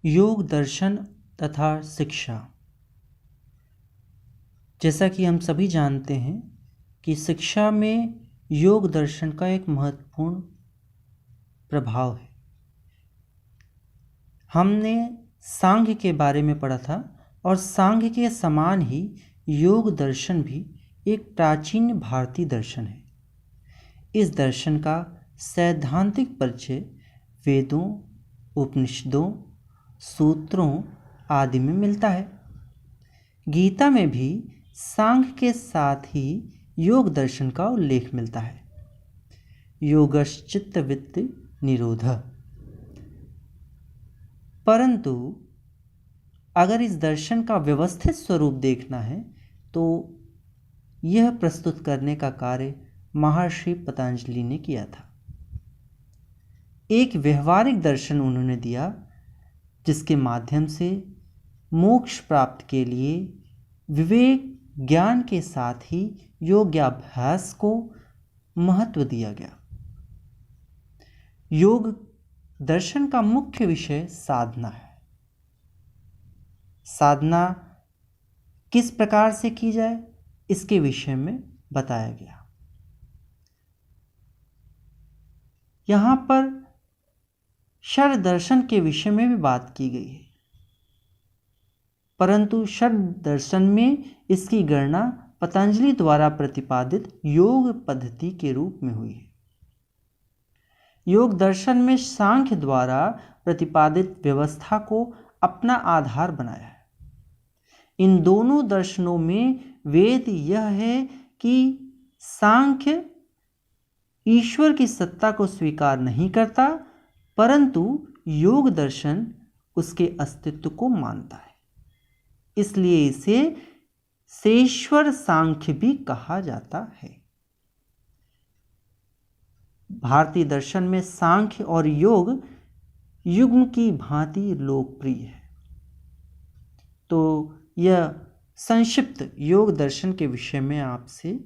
योग दर्शन तथा शिक्षा। जैसा कि हम सभी जानते हैं कि शिक्षा में योग दर्शन का एक महत्वपूर्ण प्रभाव है। हमने सांख्य के बारे में पढ़ा था और सांख्य के समान ही योग दर्शन भी एक प्राचीन भारतीय दर्शन है। इस दर्शन का सैद्धांतिक परिचय वेदों, उपनिषदों, सूत्रों आदि में मिलता है। गीता में भी सांख्य के साथ ही योग दर्शन का उल्लेख मिलता है। योगश्चित्तवृत्ति निरोधः। परंतु अगर इस दर्शन का व्यवस्थित स्वरूप देखना है तो यह प्रस्तुत करने का कार्य महर्षि पतंजलि ने किया था। एक व्यवहारिक दर्शन उन्होंने दिया जिसके माध्यम से मोक्ष प्राप्त के लिए विवेक ज्ञान के साथ ही योगाभ्यास को महत्व दिया गया। योग दर्शन का मुख्य विषय साधना है। साधना किस प्रकार से की जाए इसके विषय में बताया गया। यहाँ पर षड दर्शन के विषय में भी बात की गई है, परंतु षड दर्शन में इसकी गणना पतंजलि द्वारा प्रतिपादित योग पद्धति के रूप में हुई है। योग दर्शन में सांख्य द्वारा प्रतिपादित व्यवस्था को अपना आधार बनाया है। इन दोनों दर्शनों में वेद यह है कि सांख्य ईश्वर की सत्ता को स्वीकार नहीं करता, परंतु योग दर्शन उसके अस्तित्व को मानता है। इसलिए इसे सेश्वर सांख्य भी कहा जाता है। भारतीय दर्शन में सांख्य और योग युग्म की भांति लोकप्रिय है। तो यह संक्षिप्त योग दर्शन के विषय में आपसे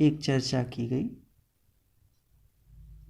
एक चर्चा की गई।